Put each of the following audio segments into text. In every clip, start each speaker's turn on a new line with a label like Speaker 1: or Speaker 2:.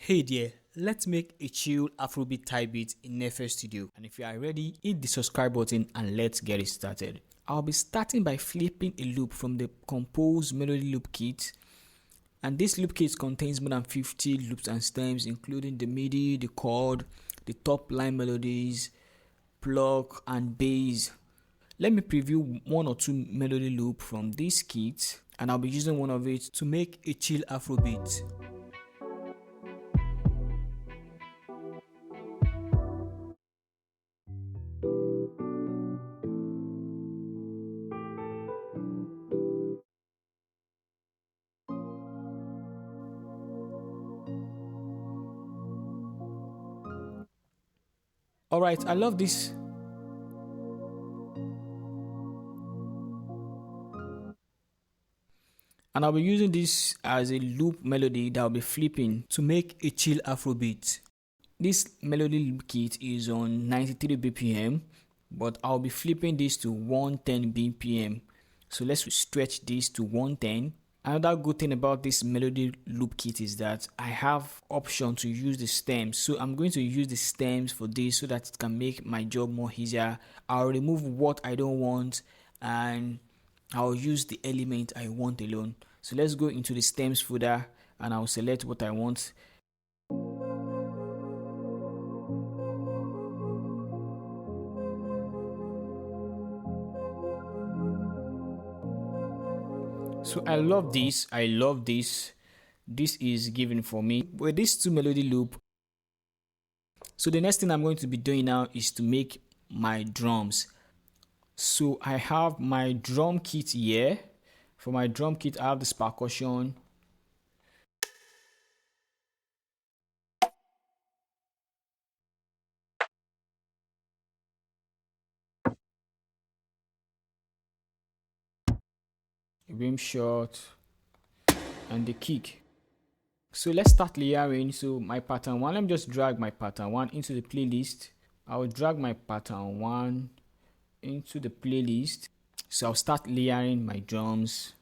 Speaker 1: Hey there, let's make a chill Afrobeat type beat in FL Studio. And if you are ready, hit the subscribe button and let's get it started. I'll be starting by flipping a loop from the Compose Melody Loop Kit. And this loop kit contains more than 50 loops and stems, including the MIDI, the chord, the top line melodies, plug, and bass. Let me preview one or two melody loop from this kit, and I'll be using one of it to make a chill Afrobeat. Alright, I love this. And I'll be using this as a loop melody that I'll be flipping to make a chill Afrobeat. This melody loop kit is on 93 BPM, but I'll be flipping this to 110 BPM. So let's stretch this to 110. Another good thing about this melody loop kit is that I have option to use the stems. So I'm going to use the stems for this so that it can make my job more easier. I'll remove what I don't want and I'll use the element I want alone. So let's go into the stems folder and I'll select what I want. So I love this. This is given for me with this two melody loop. So the next thing I'm going to be doing now is to make my drums. So I have my drum kit here. For my drum kit, I have this percussion. Rim shot and the kick. So let's start layering. So my pattern one, let me just drag my pattern one into the playlist. I will drag my pattern one into the playlist. So I'll start layering my drums.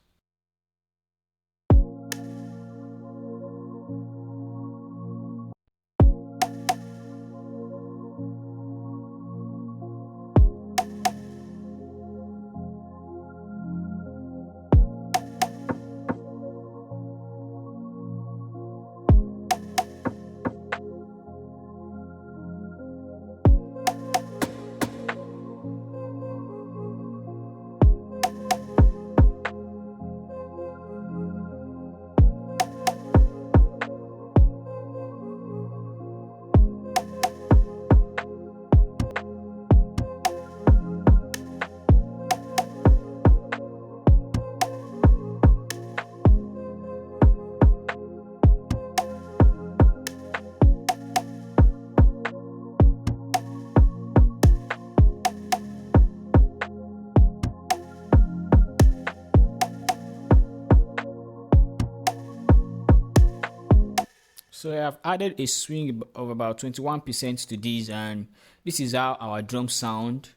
Speaker 1: So I have added a swing of about 21% to this, and this is how our drums sound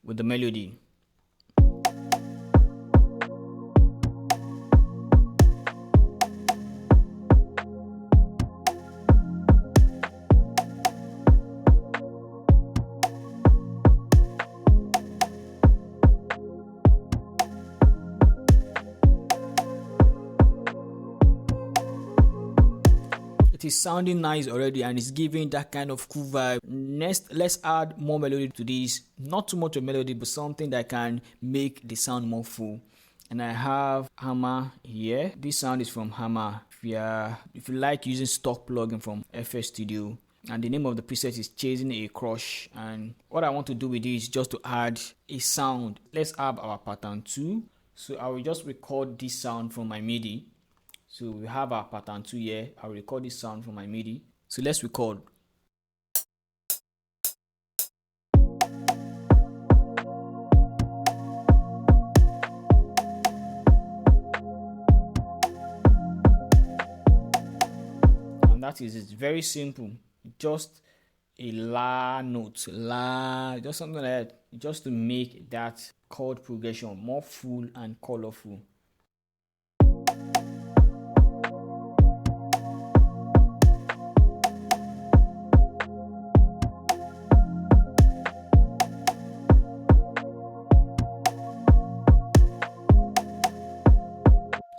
Speaker 1: with the melody. It is sounding nice already and it's giving that kind of cool vibe. Next, let's add more melody to this. Not too much of melody, but something that can make the sound more full. And I have Hammer here. This sound is from Hammer. If you like using stock plugin from FL Studio, and the name of the preset is Chasing a Crush. And what I want to do with this is just to add a sound. Let's add our pattern 2. So I will just record this sound from my MIDI. So we have our pattern 2 here. I'll record this sound from my MIDI. So let's record. And that is it. Very simple. Just a la note. La, just something like that. Just to make that chord progression more full and colorful.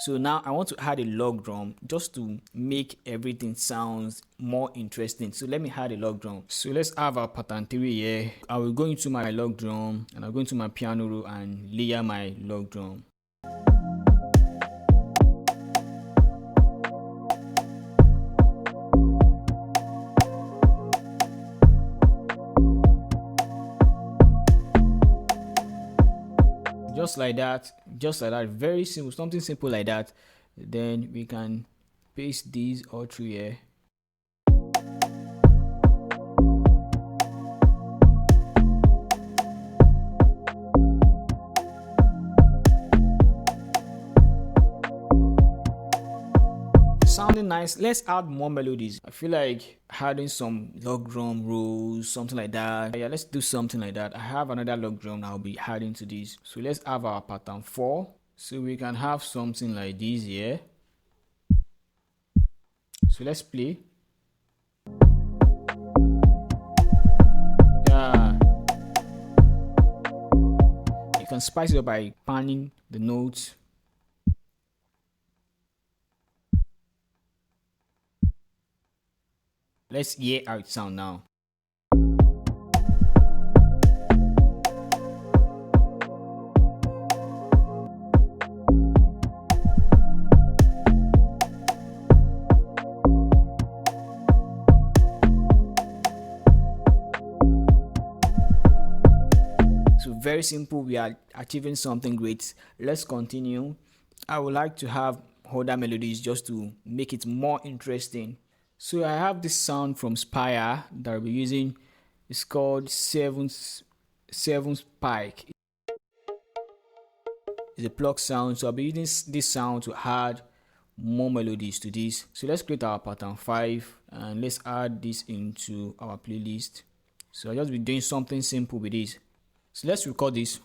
Speaker 1: So now I want to add a log drum just to make everything sounds more interesting. So let me add a log drum. So let's have our pattern 3 here. I will go into my log drum and I'll go into my piano roll and layer my log drum. Just like that, very simple, something simple like that. Then we can paste these all through here. Sounding nice. Let's add more melodies. I feel like adding some log drum rolls, something like that. Yeah, let's do something like that. I have another log drum I'll be adding to this. So let's have our pattern 4. So we can have something like this here. So let's play. Yeah. You can spice it up by panning the notes. Let's hear how it sounds now. So very simple, we are achieving something great. Let's continue. I would like to have other melodies just to make it more interesting. So I have this sound from Spire that I'll be using. It's called seventh spike. It's a pluck sound. So I'll be using this sound to add more melodies to this. So let's create our pattern 5 and let's add this into our playlist. So I'll just be doing something simple with this. So let's record this.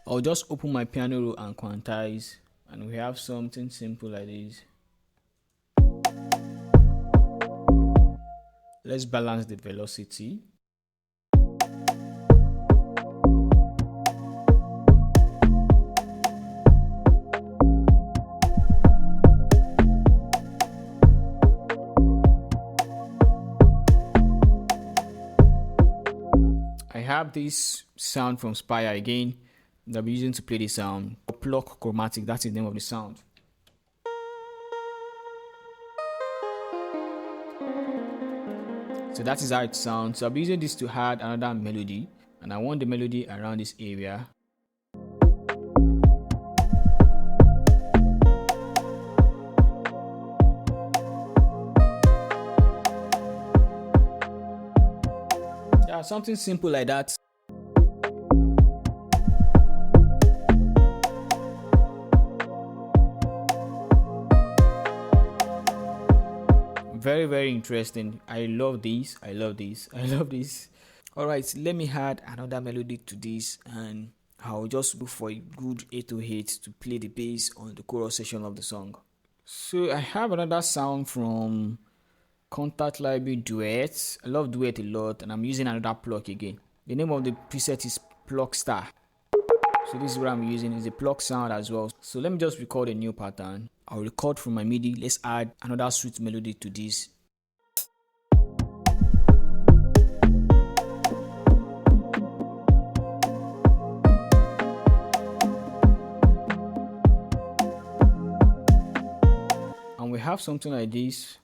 Speaker 1: I'll just open my piano roll and quantize, and we have something simple like this. Let's balance the velocity. I have this sound from Spire again that we're using to play the sound. Pluck chromatic, that's the name of the sound. So that is how it sounds. So I'll be using this to add another melody, and I want the melody around this area. Yeah, something simple like that. Very interesting. I love this. All right, let me add another melody to this, and I'll just look for a good 808 to play the bass on the chorus section of the song. So I have another sound from Contact Library Duet. I love Duet a lot, and I'm using another pluck again. The name of the preset is Pluck Star. So this is what I'm using, is a pluck sound as well. So let me just record a new pattern. I'll record from my MIDI. Let's add another sweet melody to this. And we have something like this.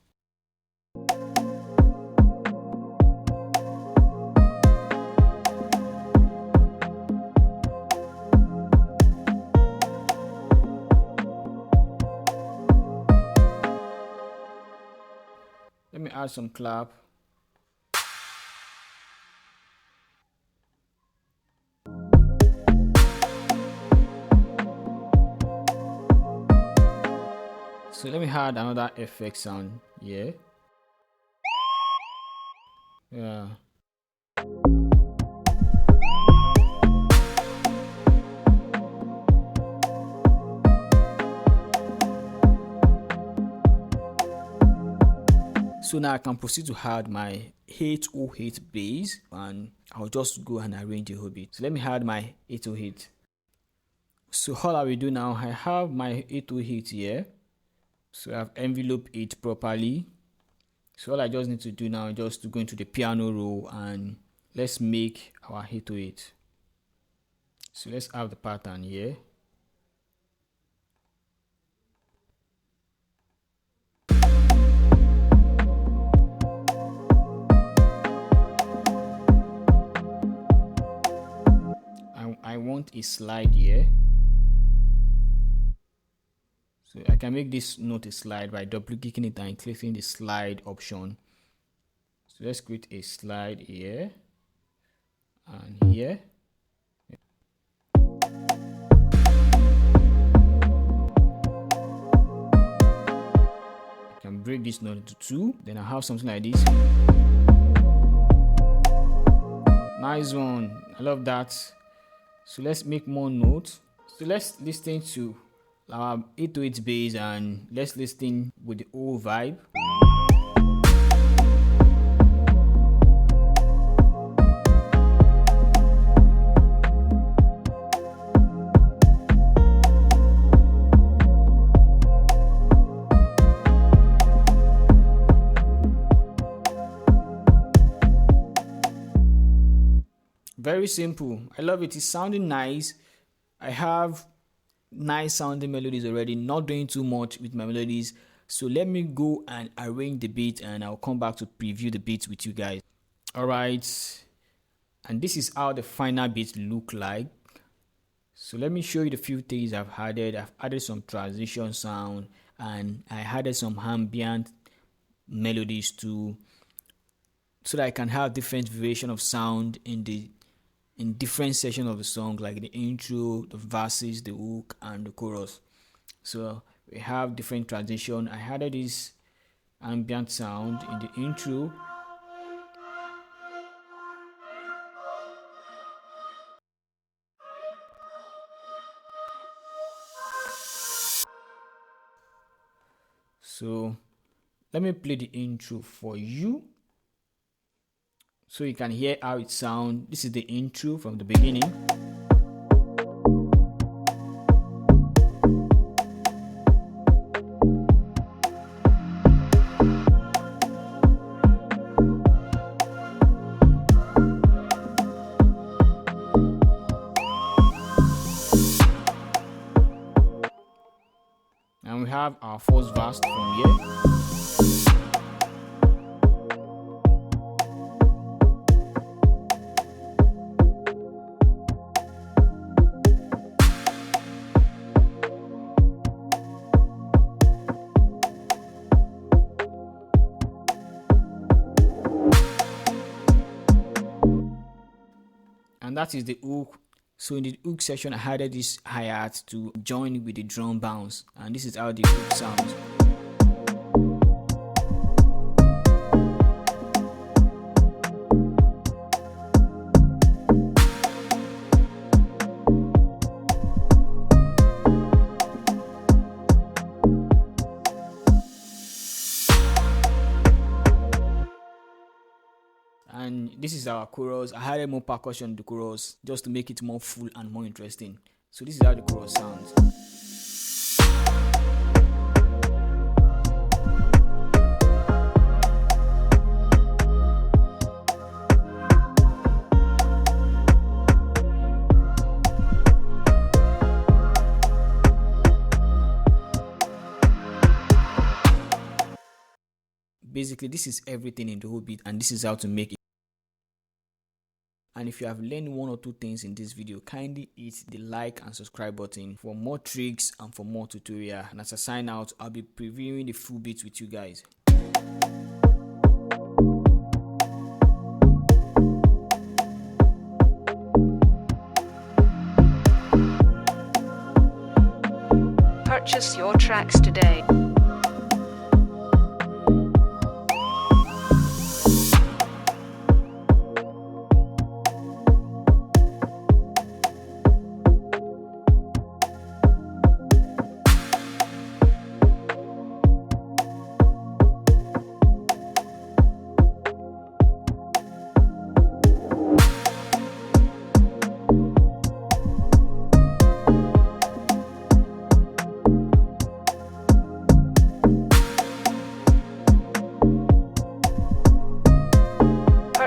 Speaker 1: Let me add some clap. So let me add another effect sound here. Yeah. So now I can proceed to add my 808 bass, and I'll just go and arrange the whole bit. So let me add my 808. So all I will do now, I have my 808 here. So I've enveloped it properly. So all I just need to do now is just to go into the piano roll and let's make our 808. So let's have the pattern here. I want a slide here. So I can make this note a slide by double clicking it and clicking the slide option. So let's create a slide here and here. I can break this note into two. Then I have something like this. Nice one. I love that. So let's make more notes. So let's listen to our 808 bass and let's listen with the whole vibe. Very simple. I love it. It's sounding nice. I have nice sounding melodies already, not doing too much with my melodies. So let me go and arrange the beat and I'll come back to preview the beat with you guys. All right. And this is how the final beat look like. So let me show you the few things I've added. I've added some transition sound and I added some ambient melodies too, so that I can have different variation of sound in different sections of the song, like the intro, the verses, the hook, and the chorus. So we have different transition. I added this ambient sound in the intro. So let me play the intro for you so you can hear how it sounds. This is the intro from the beginning. And we have our first verse from here. And that is the hook. So in the hook section, I added this hi-hat to join with the drum bounce, and this is how the hook sounds. And this is our chorus. I added more percussion in the chorus just to make it more full and more interesting. So this is how the chorus sounds. Basically, this is everything in the whole beat, and this is how to make it. And if you have learned one or two things in this video, kindly hit the like and subscribe button for more tricks and for more tutorial. And as I sign out, I'll be previewing the full beat with you guys.
Speaker 2: Purchase your tracks today.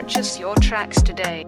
Speaker 2: Purchase your tracks today.